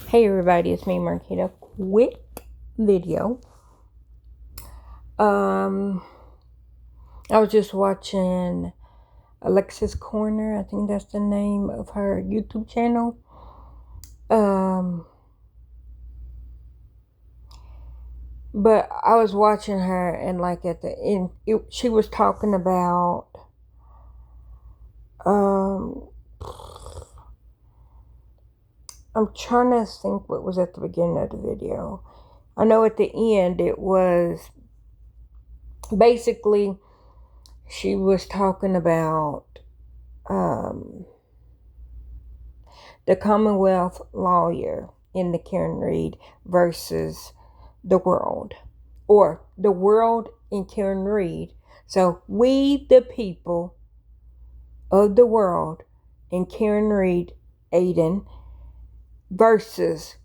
Hey everybody, it's me Marquita. Quick video. I was just watching Alexis Corner. I think that's the name of her YouTube channel. But I was watching her, and like at the end, she was talking about I'm trying to think what was at the beginning of the video. I know at the end it was basically she was talking about the Commonwealth lawyer in the Karen Read versus the world, or the world in Karen Read. So we, the people of the world in Karen Read, Aiden, versus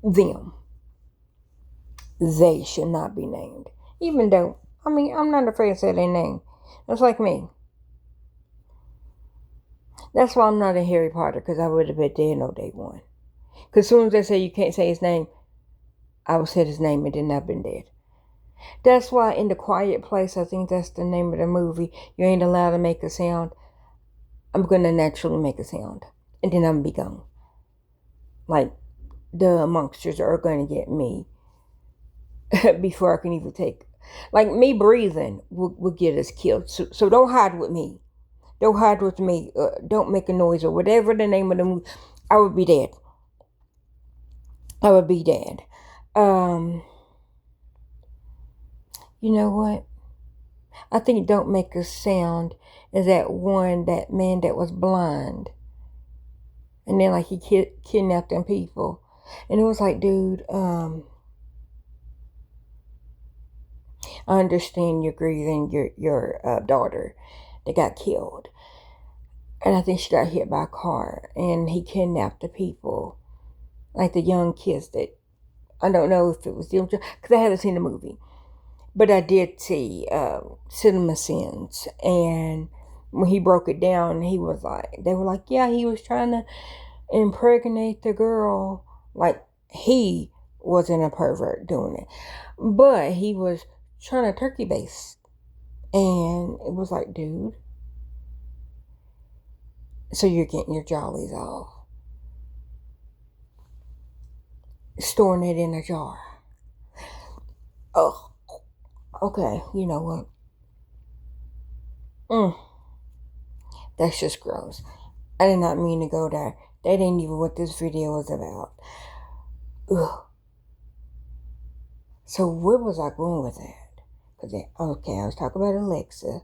them. They should not be named. Even though, I'm not afraid to say their name. That's like me. That's why I'm not a Harry Potter, because I would have been dead no day one. Because as soon as they say you can't say his name, I would say his name and then I've been dead. That's why in The Quiet Place, I think that's the name of the movie, you ain't allowed to make a sound. I'm going to naturally make a sound. And then I'm going to be gone. Like, the monsters are going to get me before I can even take. Like, me breathing will get us killed. So don't hide with me. Don't hide with me. Don't make a noise or whatever the name of the movie. I would be dead. I would be dead. You know what? I think Don't Make a Sound is that man that was blind. And then like he kidnapped them people. And it was like, dude, I understand you're grieving your daughter that got killed. And I think she got hit by a car. And he kidnapped the people. Like the young kids that, I don't know if it was them, because I haven't seen the movie. But I did see Cinema Sins, and when he broke it down, they were like, yeah, he was trying to impregnate the girl. Like, he wasn't a pervert doing it, but he was trying to turkey base. And it was like, dude, so you're getting your jollies off, storing it in a jar. Oh, okay, you know what? That's just gross. I did not mean to go there. That ain't even what this video was about. Ugh. So where was I going with that? I was talking about Alexis.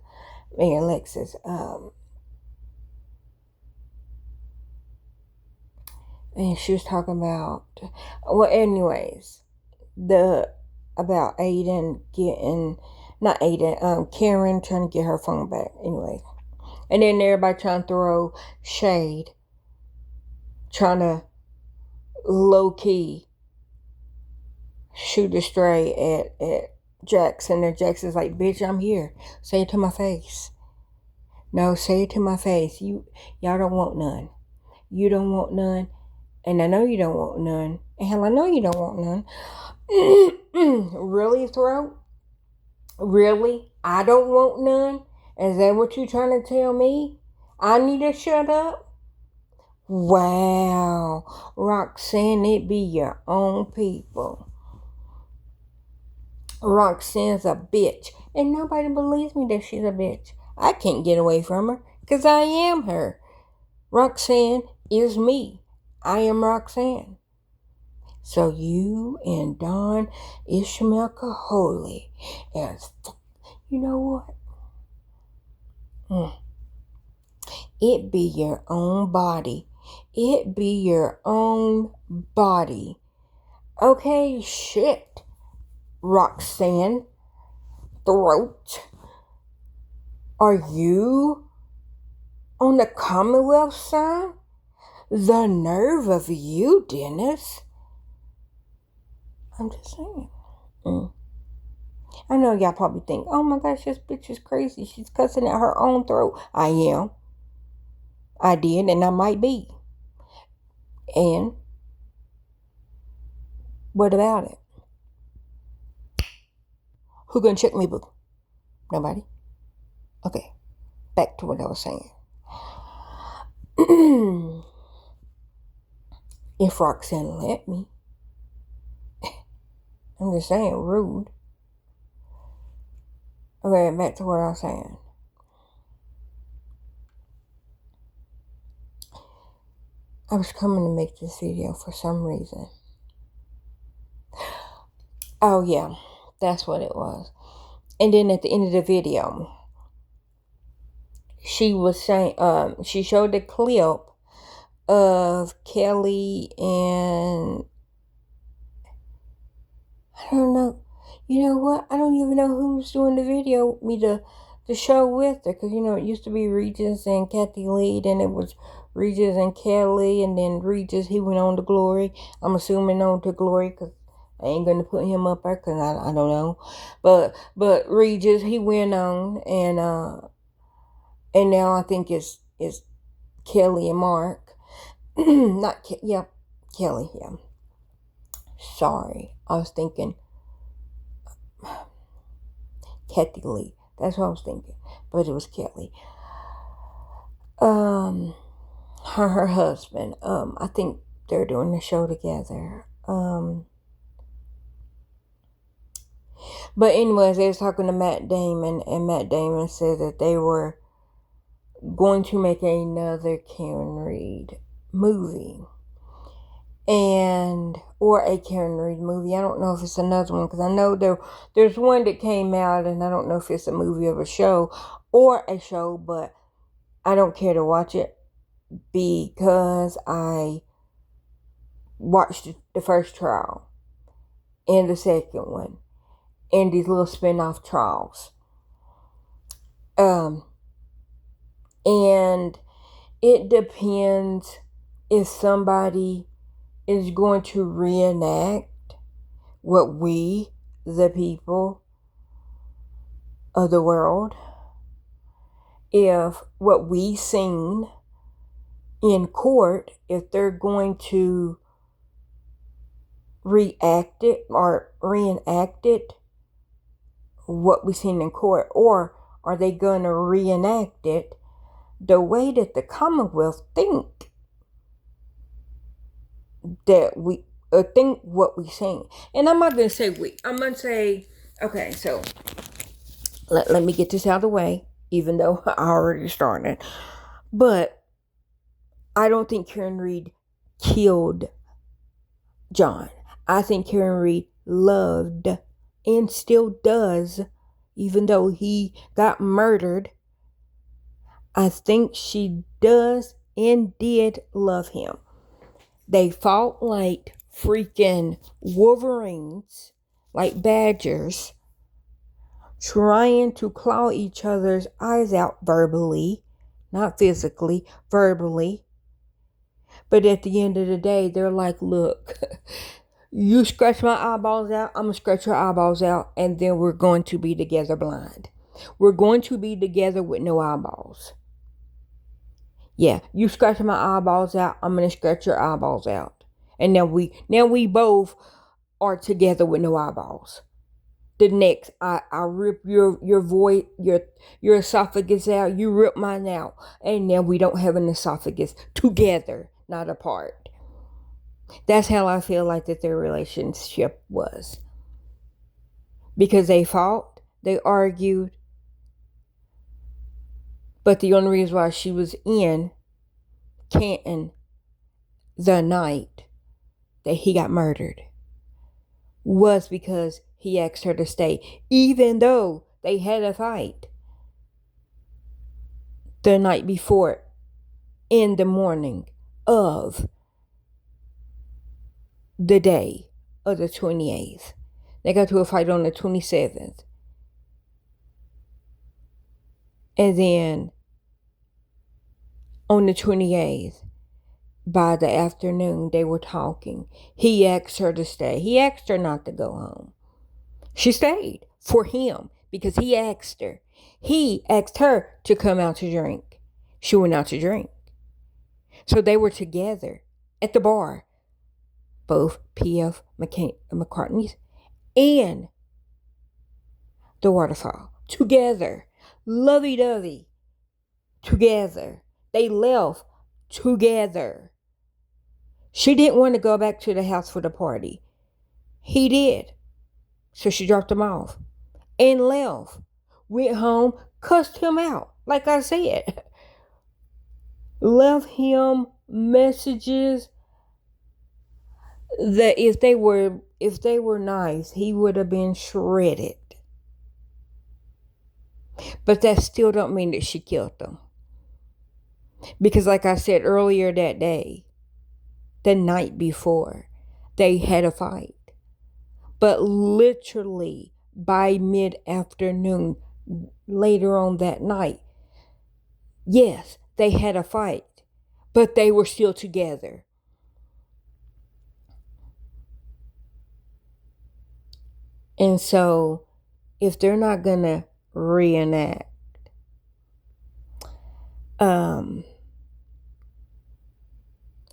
And she was talking about, well, anyways, about Aiden getting, not Aiden, Karen trying to get her phone back. Anyway. And then everybody trying to throw shade, trying to low-key shoot a stray at Jackson. And Jackson's like, bitch, I'm here. Say it to my face. No, say it to my face. Y'all don't want none. You don't want none. And I know you don't want none. And hell, I know you don't want none. Really, throat? Really? I don't want none? Is that what you trying to tell me? I need to shut up? Wow. Roxanne, it be your own people. Roxanne's a bitch. And nobody believes me that she's a bitch. I can't get away from her, because I am her. Roxanne is me. I am Roxanne. So you and Don Ishmael Kaholi, you know what? It be your own body. It be your own body. Okay, shit. Roxanne Throat. Are you on the Commonwealth side? The nerve of you, Dennis. I'm just saying. I know y'all probably think, oh my gosh, this bitch is crazy. She's cussing at her own throat. I am. I did, and I might be. And what about it? Who gonna check me, boo? Nobody? Okay, back to what I was saying. If Roxanne let me. I'm just saying, rude. Okay, back to what I was saying. I was coming to make this video for some reason. Oh yeah, that's what it was. And then at the end of the video, she was saying, she showed a clip of Kelly and I don't know. You know what? I don't even know who's doing the video, the show with her. Because, it used to be Regis and Kathy Lee. Then it was Regis and Kelly. And then Regis, he went on to Glory. I'm assuming on to Glory because I ain't going to put him up there because I don't know. But Regis, he went on. And now I think it's Kelly and Mark. Kelly, yeah. Sorry. I was thinking Kathy Lee. That's what I was thinking. But it was Kelly. Her husband. I think they're doing the show together. But anyways, they was talking to Matt Damon, and Matt Damon said that they were going to make another Karen Reed movie. Or a Karen Reed movie. I don't know if it's another one, because I know there's one that came out, and I don't know if it's a movie of a show or a show, but I don't care to watch it because I watched the first trial and the second one and these little spin-off trials. And it depends if somebody is going to reenact what we, the people of the world, if what we seen in court, if they're going to reenact it, what we seen in court, or are they going to reenact it the way that the Commonwealth think that we think what we seen. And I'm not going to say we. I'm going to say, okay, so let me get this out of the way, even though I already started. But I don't think Karen Reed killed John. I think Karen Reed loved and still does, even though he got murdered. I think she does and did love him. They fought like freaking wolverines, like badgers, trying to claw each other's eyes out verbally, not physically, verbally. But at the end of the day, they're like, look, you scratch my eyeballs out, I'm going to scratch your eyeballs out, and then we're going to be together blind. We're going to be together with no eyeballs. Yeah, you scratch my eyeballs out, I'm going to scratch your eyeballs out. And now we both are together with no eyeballs. The next, I rip your void, your esophagus out, you rip mine out. And now we don't have an esophagus, together, not apart. That's how I feel like that their relationship was. Because they fought, they argued, but the only reason why she was in Canton the night that he got murdered was because he asked her to stay, even though they had a fight the night before in the morning of the day of the 28th. They got to a fight on the 27th. And then on the 28th, by the afternoon, they were talking. He asked her to stay. He asked her not to go home. She stayed for him because he asked her. He asked her to come out to drink. She went out to drink. So they were together at the bar. Both P.F. McCartney's and the Waterfall together, lovey-dovey, together. They left together. She didn't want to go back to the house for the party. He did. So she dropped him off and left. Went home, cussed him out, like I said. Left him messages that if they were nice, he would have been shredded. But that still don't mean that she killed them. Because like I said earlier that day, the night before, they had a fight. But literally by mid-afternoon, later on that night, yes, they had a fight. But they were still together. And so, if they're not going to reenact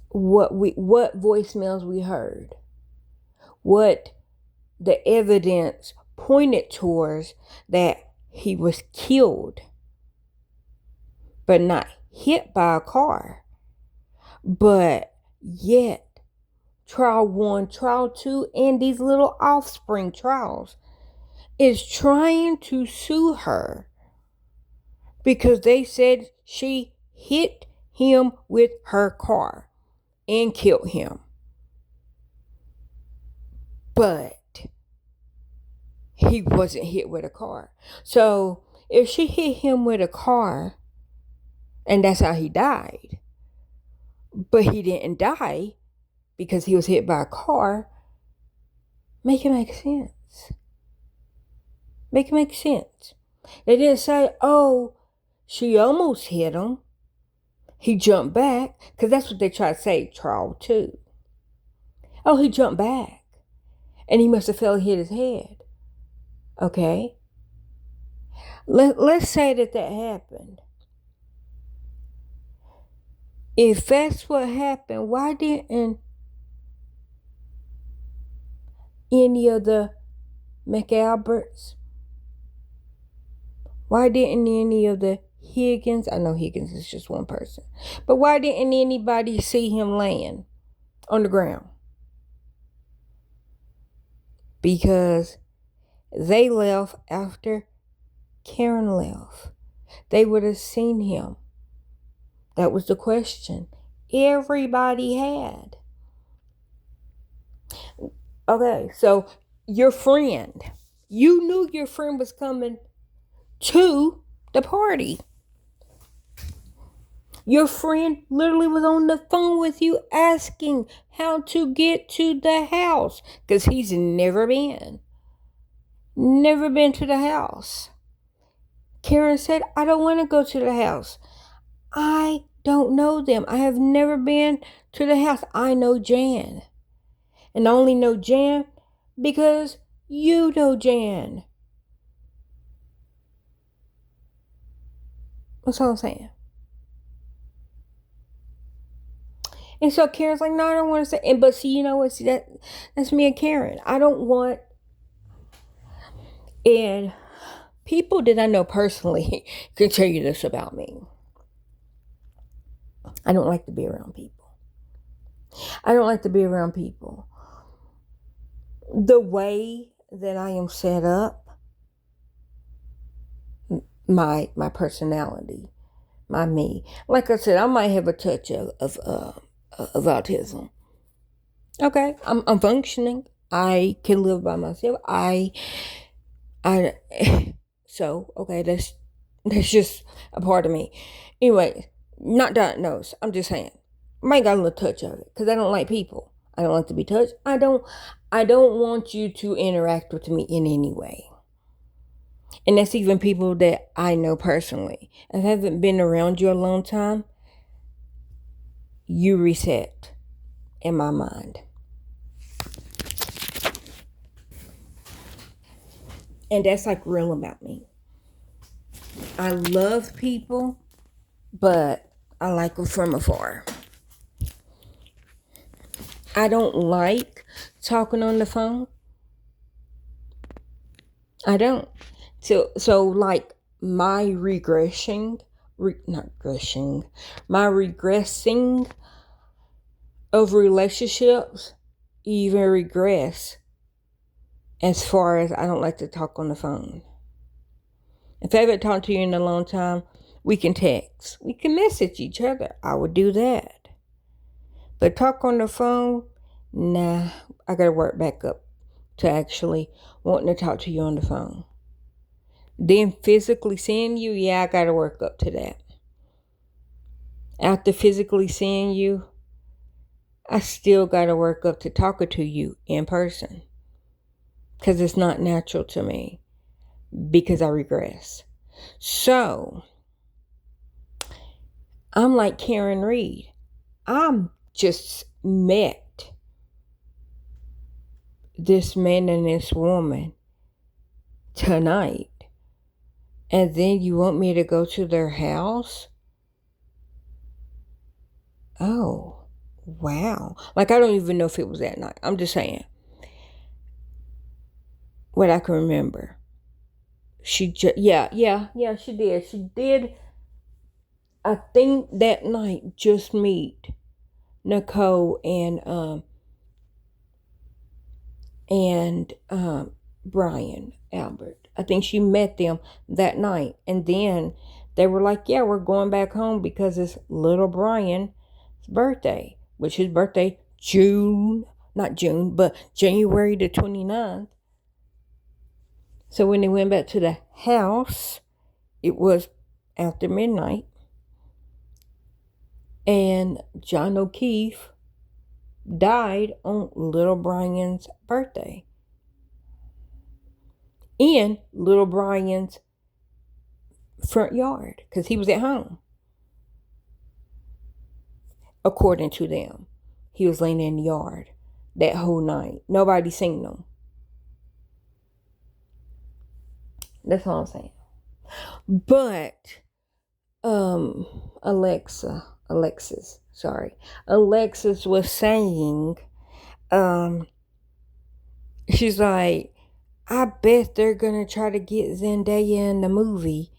what voicemails we heard, what the evidence pointed towards, that he was killed, but not hit by a car. But yet, trial 1, trial 2, and these little offspring trials is trying to sue her because they said she hit him with her car and killed him. But he wasn't hit with a car. So if she hit him with a car and that's how he died, but he didn't die because he was hit by a car, make it make sense. Make it make sense. They didn't say, oh, she almost hit him. He jumped back. Because that's what they try to say, trial 2. Oh, he jumped back. And he must have fell and hit his head. Okay. Let's say that happened. If that's what happened, why didn't any of the McAlberts, why didn't any of the Higgins, I know Higgins is just one person, but why didn't anybody see him laying on the ground? Because they left after Karen left. They would have seen him. That was the question everybody had. Okay, so your friend, you knew your friend was coming to the party. Your friend literally was on the phone with you asking how to get to the house because he's never been to the house. Karen said, I don't want to go to the house. I don't know them. I have never been to the house. I know Jan. And I only know Jan because you know Jan. That's all I'm saying. And so Karen's like, no, I don't want to say. But see, you know what? See, that's me and Karen. I don't want. And people that I know personally can tell you this about me. I don't like to be around people. I don't like to be around people. The way that I am set up, my personality, my me. Like I said, I might have a touch of autism. Okay, I'm functioning. I can live by myself. So okay, that's just a part of me. Anyway, not diagnosed. I'm just saying, I might got a little touch of it because I don't like people. I don't like to be touched. I don't want you to interact with me in any way. And that's even people that I know personally. If I haven't been around you a long time, you reset in my mind. And that's like real about me. I love people, but I like them from afar. I don't like talking on the phone. I don't. So like my not regressing, my regressing of relationships even regress as far as I don't like to talk on the phone. If I haven't talked to you in a long time, we can text. We can message each other. I would do that. But talk on the phone, nah, I gotta work back up to actually wanting to talk to you on the phone. Then physically seeing you, yeah, I gotta work up to that. After physically seeing you, I still gotta work up to talking to you in person. Because it's not natural to me. Because I regress. So, I'm like Karen Reed. I'm just met this man and this woman tonight. And then you want me to go to their house? Oh, wow. Like, I don't even know if it was that night. I'm just saying. What I can remember. She did. She did, I think, that night just meet Nicole and Brian Albert. I think she met them that night. And then they were like, yeah, we're going back home because it's little Brian's birthday, which his birthday not June, but January the 29th. So when they went back to the house, it was after midnight. And John O'Keefe died on little Brian's birthday. In little Brian's front yard, because he was at home. According to them, he was laying in the yard that whole night. Nobody seen him. That's all I'm saying. But Alexis was saying, she's like, I bet they're gonna try to get Zendaya in the movie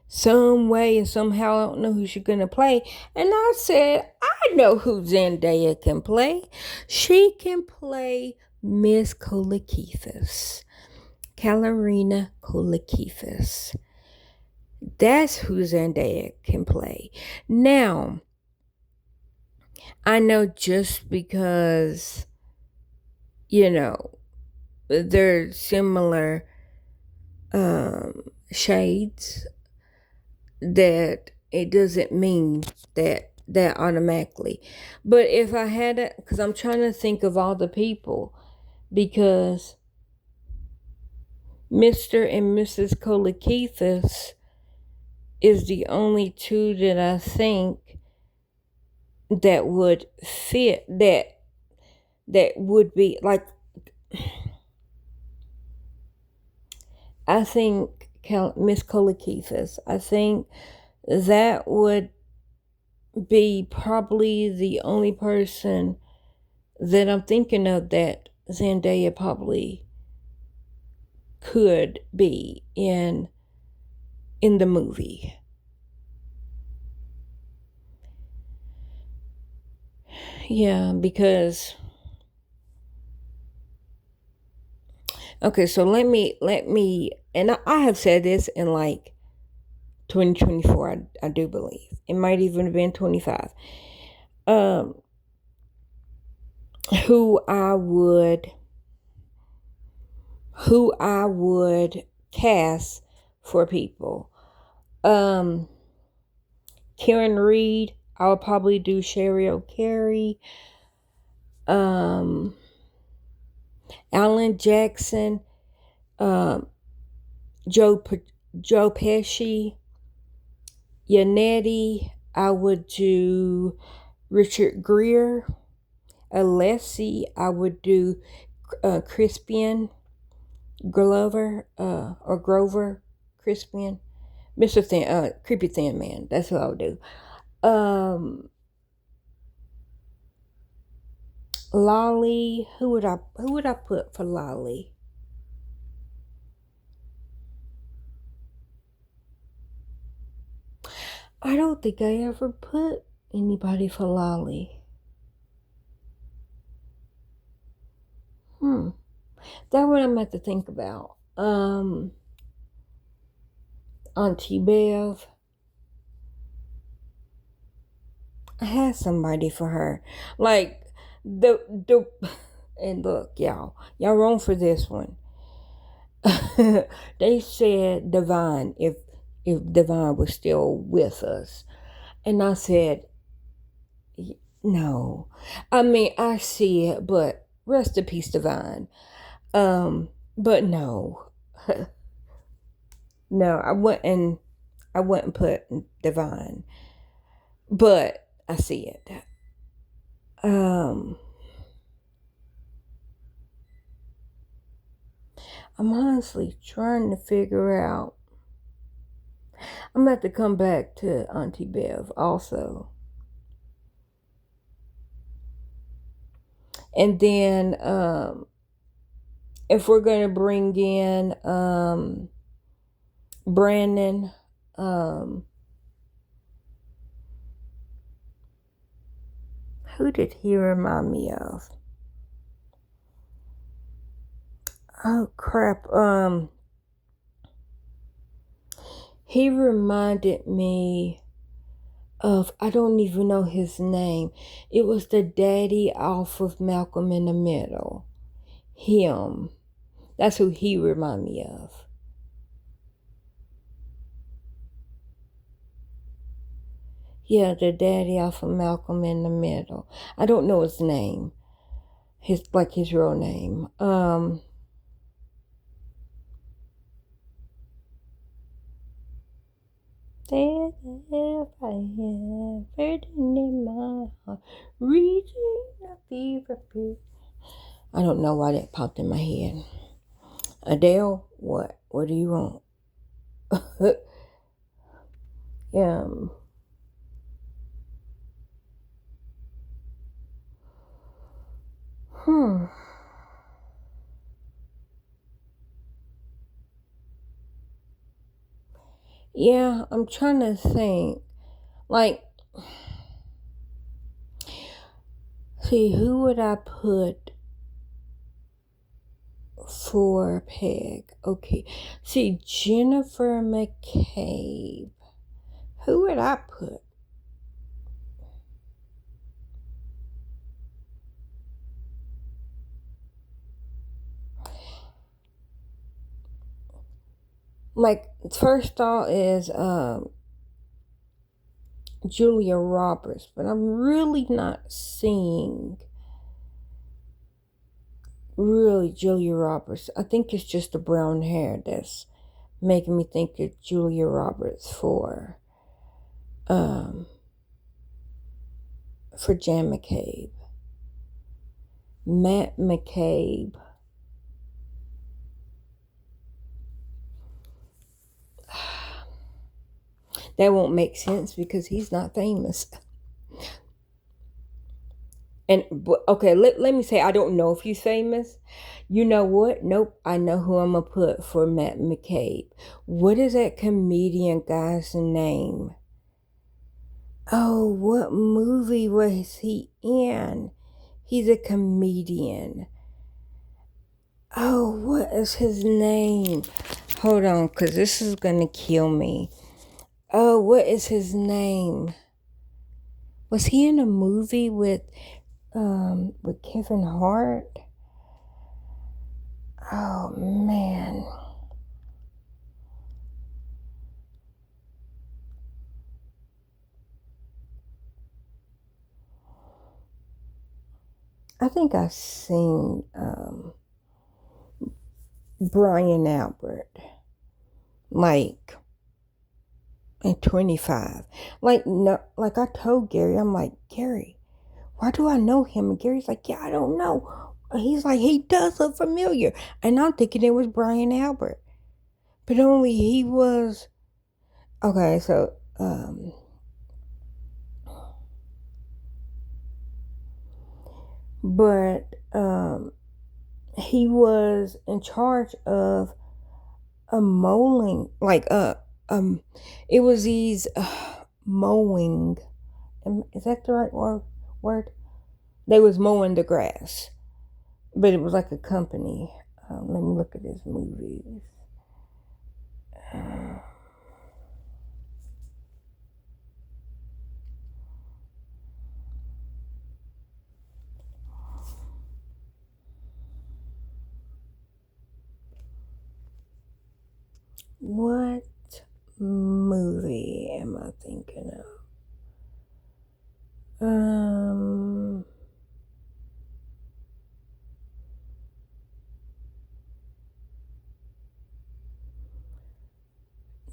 some way and somehow. I don't know who she's gonna play. And I said, I know who Zendaya can play. She can play Miss Kolakithis. Kalarina Kolakithis. That's who Zendaya can play. Now, I know just because, they're similar shades, that it doesn't mean that automatically. But if I had it, because I'm trying to think of all the people, because Mr. and Mrs. Kolakithis is the only two that I think that would fit, that would be like, I think Miss Kolakithis, I think that would be probably the only person that I'm thinking of that Zendaya probably could be in the movie. Yeah, because okay, so let me and I have said this in like 2024, I do believe. It might even have been 25. Who I would cast for people. Karen Reed, I would probably do Sherry O'Carey. Alan Jackson, Joe Pesci, Yannetti. I would do Richard Gere. Alessi, I would do Crispian Glover, or Grover Crispian. Mr. Thin, Creepy Thin Man. That's what I would do. Lolly. Who would I put for Lolly? I don't think I ever put anybody for Lolly. That one I'm going to think about. Auntie Bev. I had somebody for her. Like the and look, y'all wrong for this one. They said Divine, if Divine was still with us. And I said, no. I mean, I see it, but rest in peace, Divine. But no. No, I wouldn't put Divine. But I see it. I'm honestly trying to figure out. I'm going to have to come back to Auntie Bev also. And then if we're going to bring in Brandon, who did he remind me of? Oh crap. He reminded me of, I don't even know his name. It was the daddy off of Malcolm in the Middle. Him. That's who he reminded me of. Yeah, the daddy off of Malcolm in the Middle. I don't know his name. His real name. There's a fire burning in my heart, reaching a fever pitch. I don't know why that popped in my head. Adele, what? What do you want? Hmm. Yeah, I'm trying to think. Like, see, who would I put for Peg? Okay. See, Jennifer McCabe. Who would I put? Like, first thought is Julia Roberts, but I'm really not seeing really Julia Roberts. I think it's just the brown hair that's making me think it's Julia Roberts for Jan McCabe. Matt McCabe. That won't make sense because he's not famous. Okay, let me say I don't know if he's famous. You know what? Nope. I know who I'm gonna put for Matt McCabe. What is that comedian guy's name? Oh, what movie was he in? He's a comedian. Oh, what is his name? Hold on, because this is gonna kill me. Oh, what is his name? Was he in a movie with Kevin Hart? Oh man. I think I've seen Brian Albert like at 25. Like no, like I told Gary, I'm like, Gary, why do I know him? And Gary's like, yeah, I don't know. He's like, he does look familiar. And I'm thinking it was Brian Albert. But only he was okay, so but he was in charge of a mowing, like it was these mowing. Is that the right word? They was mowing the grass, but it was like a company. Let me look at his movies. What movie am I thinking of?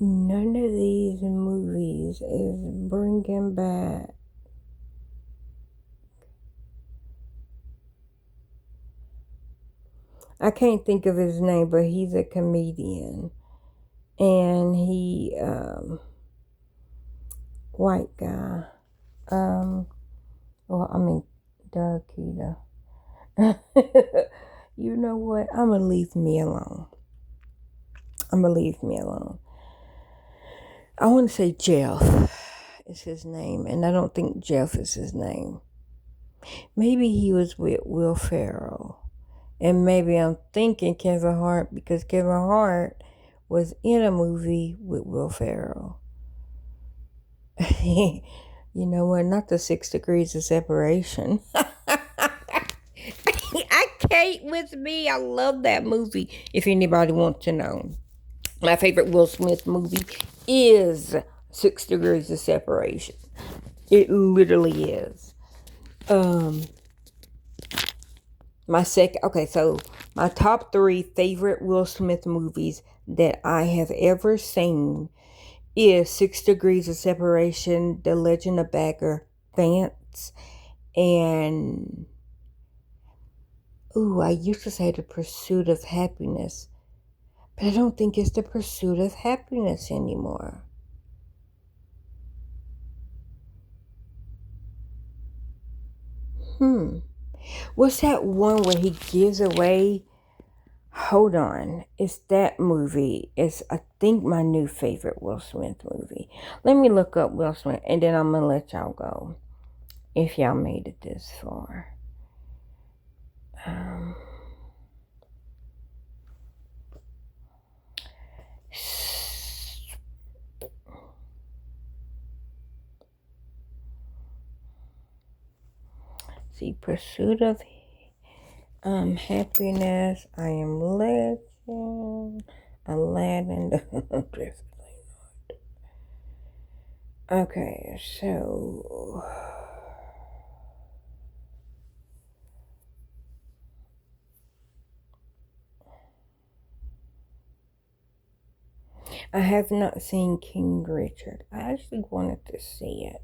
None of these movies is bringing back. I can't think of his name, but he's a comedian, and he white guy. Well, I mean, Doug Keita. You know what? I'm gonna leave me alone. I want to say Jeff is his name, and I don't think Jeff is his name. Maybe he was with Will Ferrell. And maybe I'm thinking Kevin Hart because Kevin Hart was in a movie with Will Ferrell. You know what? Not the 6 Degrees of Separation. I can't with me. I love that movie. If anybody wants to know, my favorite Will Smith movie is 6 Degrees of Separation. It literally is. My top 3 favorite Will Smith movies that I have ever seen is 6 Degrees of Separation, The Legend of Bagger Vance, and I used to say The Pursuit of Happiness, but I don't think it's The Pursuit of Happiness anymore. What's that one where he gives away? Hold on. It's that movie. It's, I think, my new favorite Will Smith movie. Let me look up Will Smith, and then I'm going to let y'all go if y'all made it this far. See, Pursuit of Happiness, I Am Legend, Aladdin, definitely not. Okay, so I have not seen King Richard. I actually wanted to see it.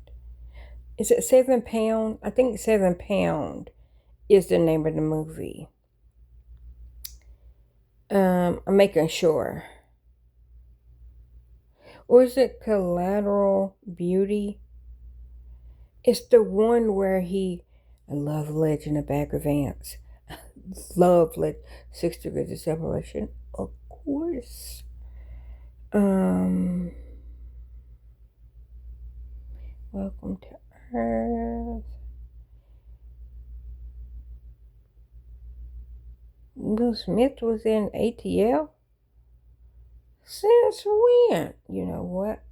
Is it 7 Pound? I think 7 Pound is the name of the movie. I'm making sure. Or is it Collateral Beauty? It's the one where I love Legend of Bagger Vance. Love 6 Degrees of Separation. Of course. Welcome to Earth. Will Smith was in ATL? Since when? You know what?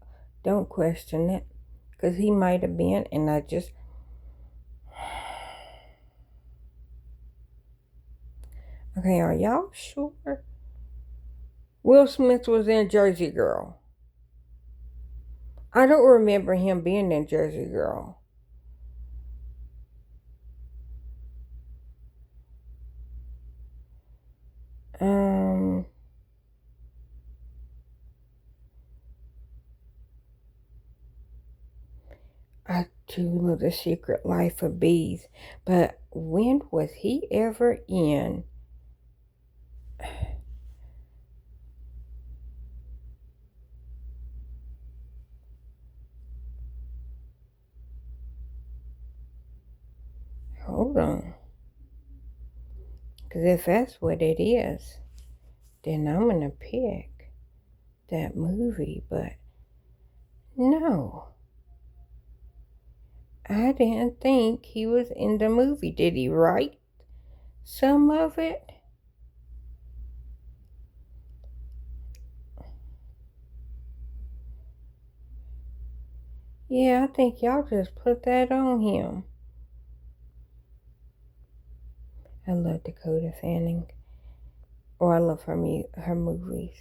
Don't question it. Because he might have been, and I just... Okay, are y'all sure? Will Smith was in Jersey Girl. I don't remember him being in Jersey Girl. I do love The Secret Life of Bees, but when was he ever in? Hold on. Because if that's what it is, then I'm going to pick that movie. But no, I didn't think he was in the movie. Did he write some of it? Yeah, I think y'all just put that on him. I love Dakota Fanning. Or I love her movies.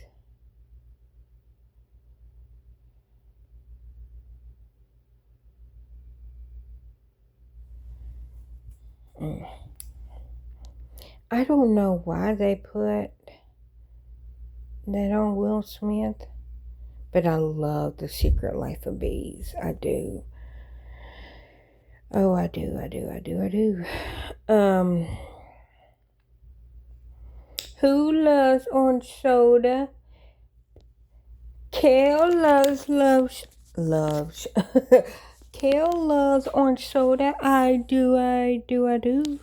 I don't know why they put that on Will Smith, but I love The Secret Life of Bees. I do. Oh, I do. Who loves orange soda? Kale loves. Kale loves orange soda. I do.